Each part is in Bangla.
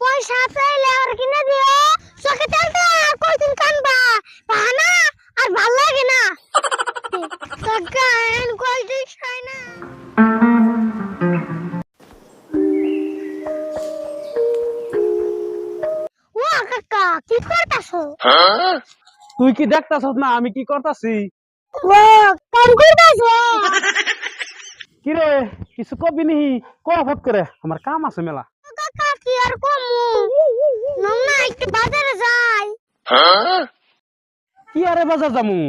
পয়সা চাইলে আর কিনে দিও চোখে তেলটা কয়দিন কানবা বাহানা আর ভাল লাগে না কাকা এন কয়দিন খাই না ও কাকা কি করতাছো তুই কি দেখতাছস না আমি কি করতাছি? ও কাম করতাছো কি রে কিছু কবি নিহি কফত করে আমার কাম আছে মেলা। কাকা কি আর কমু না একটু বাজারে যাই কি আরে বাজার যামু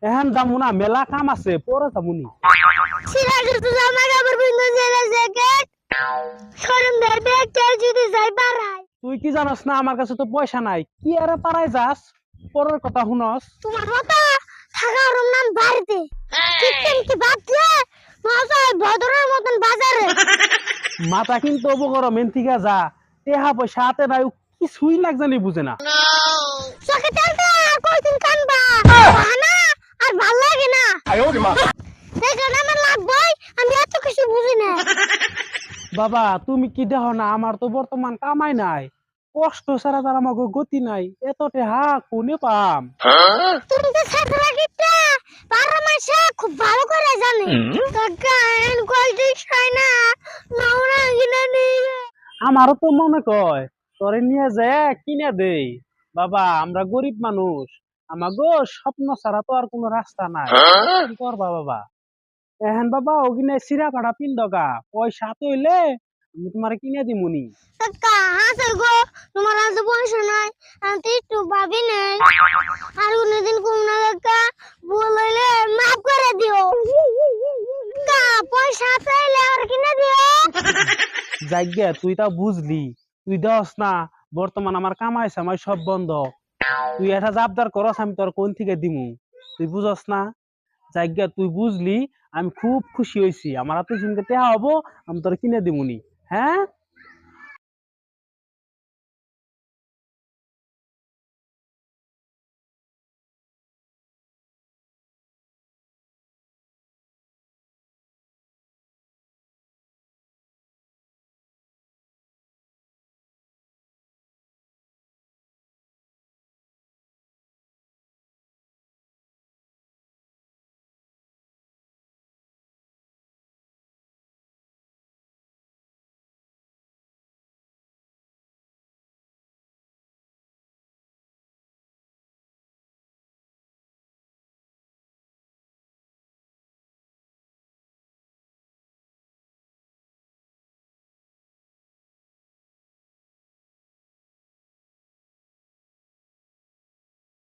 এখন যামু না মেলা কাম আছে পরে যামুনি। সিরাজের তো জামা কাপড় পিন্ধে জেলে জ্যাকেট শরম ধরবে কে যদি যাই বাড়াই তুই কি জানাস না আমার কাছে তো পয়সা নাই কি আরে পারাই যাস পরের কথা শুনস। তোমার মতো থাকার নাম বাড়িতে কিচেন কি বাদ দিয়ে নয় ভদ্রের মতন বাজারে মাথা কিন্তু অবগর মেন্থিকা যা টেহা পয়সা হাতে নাই কিছুই লাগজানি বুঝে না। চোখে তেলটা কয়দিন কানবা বাহানা আর ভাল লাগে না দেখেন আমার লাগবই আমি এত কিছু বুঝি না বাবা তুমি কি দেহ না আমার তো বর্তমান কামাই নাই কষ্ট ছাড়া তার আমাকে গতি নাই এত টেহা কোনে পাম। তুমি তো ছাত্রা কিটা পারা মাসে খুব ভালো করে জানে কাকা এন কয়দিন খাই না নাওরা কিনে নিবে আমারও তো মনে কয় তোরে নিয়ে যায় কিনে দেই বাবা আমরা গরিব মানুষ আমাগো স্বপ্ন ছাড়া তো আর কোনো রাস্তা নাই কি করবা বাবা এখন বাবা ওগিনে সিরা কাটা পিন্দগা পয়সা তো হইলে আমি তোমারে কিনে দিমুনি। কাকা হাসে গো তোমার হাতে পয়সা নাই আমি তো একটু ভাবি নাই আর কোনদিন কম না কাকা ভুল হইলে মাফ করে দিও কাকা পয়সা চাইলে আর কিনে দিও যাইগে তুই তা বুঝলি তুই দস না বর্তমান আমার কামাই সামাই সব বন্ধ তুই এটা জাবদার করস আমি তোর কোন থেকে দিমু তুই বুঝস না যাইগে তুই বুঝলি আমি খুব খুশি হয়েছি আমার হাতে শুনতে টেহা হবো আমি তোর কিনে দিমুনি। হ্যাঁ